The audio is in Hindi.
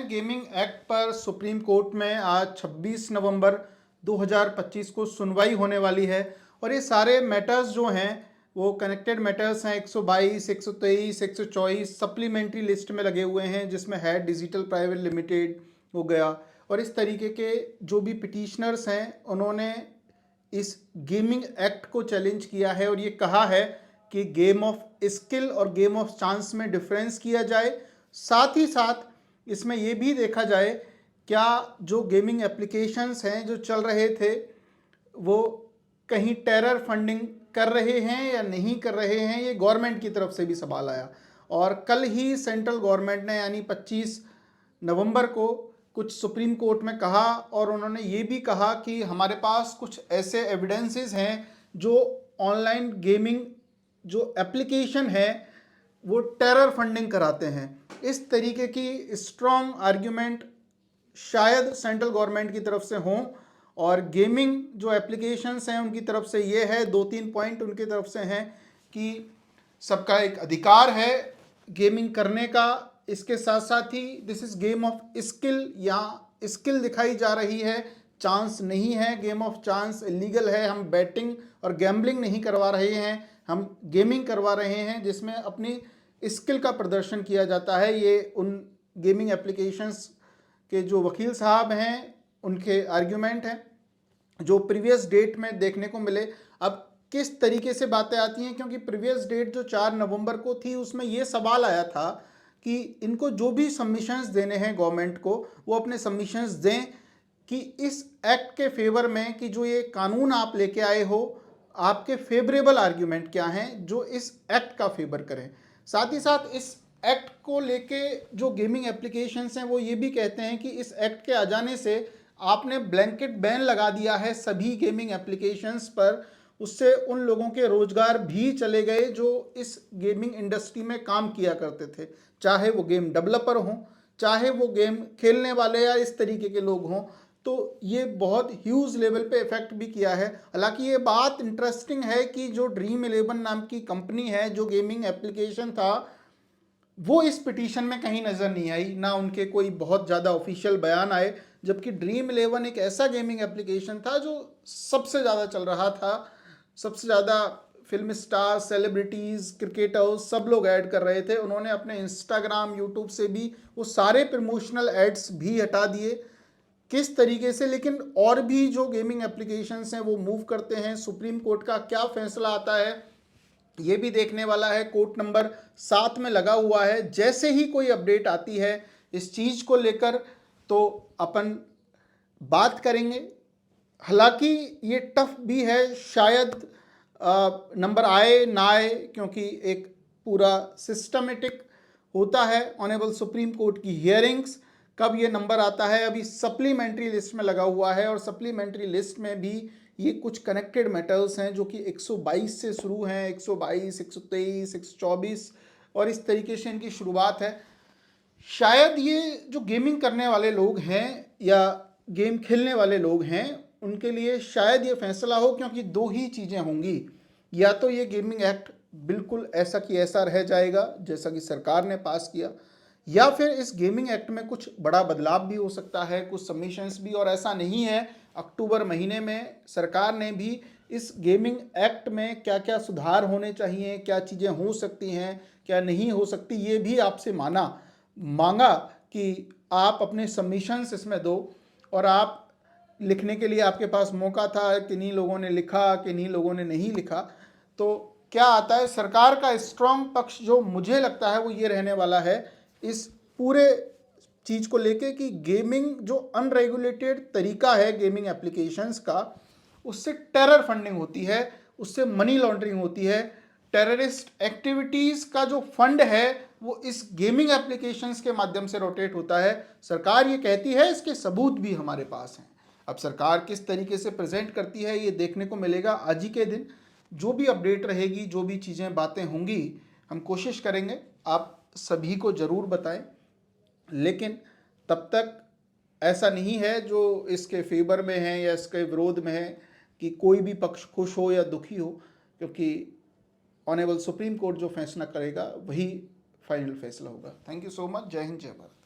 ऑनलाइन गेमिंग एक्ट पर सुप्रीम कोर्ट में आज 26 नवंबर 2025 को सुनवाई होने वाली है और ये सारे मैटर्स जो हैं वो कनेक्टेड मैटर्स हैं। 122, 123, 124 सप्लीमेंट्री लिस्ट में लगे हुए हैं, जिसमें है डिजिटल प्राइवेट लिमिटेड हो गया। और इस तरीके के जो भी पिटिशनर्स हैं उन्होंने इस गेमिंग एक्ट को चैलेंज किया है और ये कहा है कि गेम ऑफ स्किल और गेम ऑफ चांस में डिफरेंस किया जाए। साथ ही साथ इसमें यह भी देखा जाए क्या जो गेमिंग एप्लीकेशंस हैं जो चल रहे थे वो कहीं टेरर फंडिंग कर रहे हैं या नहीं कर रहे हैं, ये गवर्नमेंट की तरफ से भी सवाल आया। और कल ही सेंट्रल गवर्नमेंट ने यानी 25 नवंबर को कुछ सुप्रीम कोर्ट में कहा और उन्होंने ये भी कहा कि हमारे पास कुछ ऐसे एविडेंसेस हैं जो ऑनलाइन गेमिंग जो एप्लीकेशन है वो टेरर फंडिंग कराते हैं। इस तरीके की स्ट्रॉन्ग आर्ग्यूमेंट शायद सेंट्रल गवर्नमेंट की तरफ से हों और गेमिंग जो एप्लीकेशंस हैं उनकी तरफ से ये है, 2-3 पॉइंट उनकी तरफ से हैं कि सबका एक अधिकार है गेमिंग करने का। इसके साथ साथ ही this is game of skill, यहाँ स्किल दिखाई जा रही है, चांस नहीं है। गेम ऑफ चांस इलीगल है, हम बैटिंग और गैम्बलिंग नहीं करवा रहे हैं, हम गेमिंग करवा रहे हैं जिसमें अपनी स्किल का प्रदर्शन किया जाता है। ये उन गेमिंग एप्लीकेशंस के जो वकील साहब हैं उनके आर्ग्यूमेंट हैं जो प्रीवियस डेट में देखने को मिले। अब किस तरीके से बातें आती हैं, क्योंकि प्रीवियस डेट जो 4 नवंबर को थी उसमें ये सवाल आया था कि इनको जो भी सबमिशंस देने हैं गवर्नमेंट को वो अपने सबमिशंस दें कि इस एक्ट के फेवर में कि जो ये कानून आप लेके आए हो आपके फेवरेबल आर्ग्यूमेंट क्या हैं जो इस एक्ट का फेवर करें। साथ ही साथ इस एक्ट को लेके जो गेमिंग एप्लीकेशंस हैं वो ये भी कहते हैं कि इस एक्ट के आ जाने से आपने ब्लैंकेट बैन लगा दिया है सभी गेमिंग एप्लीकेशंस पर, उससे उन लोगों के रोजगार भी चले गए जो इस गेमिंग इंडस्ट्री में काम किया करते थे, चाहे वो गेम डेवलपर हों, चाहे वो गेम खेलने वाले या इस तरीके के लोग हों। तो ये बहुत ह्यूज लेवल पे इफेक्ट भी किया है। हालांकि ये बात इंटरेस्टिंग है कि जो ड्रीम 11 नाम की कंपनी है जो गेमिंग एप्लीकेशन था वो इस पिटीशन में कहीं नज़र नहीं आई, ना उनके कोई बहुत ज़्यादा ऑफिशियल बयान आए, जबकि ड्रीम 11 एक ऐसा गेमिंग एप्लीकेशन था जो सबसे ज़्यादा चल रहा था, सबसे ज़्यादा फिल्म स्टार, सेलिब्रिटीज़, क्रिकेटर्स सब लोग ऐड कर रहे थे। उन्होंने अपने इंस्टाग्राम, यूट्यूब से भी वो सारे प्रमोशनल एड्स भी हटा दिए। किस तरीके से लेकिन और भी जो गेमिंग एप्लीकेशंस हैं वो मूव करते हैं, सुप्रीम कोर्ट का क्या फैसला आता है ये भी देखने वाला है। कोर्ट नंबर 7 में लगा हुआ है, जैसे ही कोई अपडेट आती है इस चीज़ को लेकर तो अपन बात करेंगे। हालांकि ये टफ भी है, शायद नंबर आए ना आए, क्योंकि एक पूरा सिस्टमेटिक होता है ऑनरेबल सुप्रीम कोर्ट की हियरिंग्स, कब ये नंबर आता है। अभी सप्लीमेंट्री लिस्ट में लगा हुआ है और सप्लीमेंट्री लिस्ट में भी ये कुछ कनेक्टेड मैटर्स हैं जो कि 122 से शुरू हैं, 122, 123, 124 और इस तरीके से इनकी शुरुआत है। शायद ये जो गेमिंग करने वाले लोग हैं या गेम खेलने वाले लोग हैं उनके लिए शायद ये फैसला हो, क्योंकि दो ही चीज़ें होंगी, या तो ये गेमिंग एक्ट बिल्कुल ऐसा कि ऐसा रह जाएगा जैसा कि सरकार ने पास किया, या फिर इस गेमिंग एक्ट में कुछ बड़ा बदलाव भी हो सकता है, कुछ सबमिशंस भी। और ऐसा नहीं है, अक्टूबर महीने में सरकार ने भी इस गेमिंग एक्ट में क्या क्या सुधार होने चाहिए, क्या चीज़ें हो सकती हैं, क्या नहीं हो सकती, ये भी आपसे मांगा कि आप अपने सबमिशंस इसमें दो। और आप लिखने के लिए आपके पास मौका था, किन्हीं लोगों ने लिखा, किन्हीं लोगों ने नहीं लिखा। तो क्या आता है, सरकार का स्ट्रॉन्ग पक्ष जो मुझे लगता है वो ये रहने वाला है इस पूरे चीज़ को लेके कि गेमिंग जो अनरेगुलेटेड तरीका है गेमिंग एप्लीकेशंस का, उससे टेरर फंडिंग होती है, उससे मनी लॉन्ड्रिंग होती है, टेररिस्ट एक्टिविटीज़ का जो फंड है वो इस गेमिंग एप्लीकेशंस के माध्यम से रोटेट होता है। सरकार ये कहती है, इसके सबूत भी हमारे पास हैं। अब सरकार किस तरीके से प्रेजेंट करती है ये देखने को मिलेगा आज ही के दिन। जो भी अपडेट रहेगी, जो भी चीज़ें बातें होंगी, हम कोशिश करेंगे आप सभी को ज़रूर बताएं। लेकिन तब तक ऐसा नहीं है जो इसके फेवर में है या इसके विरोध में है कि कोई भी पक्ष खुश हो या दुखी हो, क्योंकि ऑनरेबल सुप्रीम कोर्ट जो फैसला करेगा वही फाइनल फैसला होगा। Thank you so much. जय हिंद, जय भारत।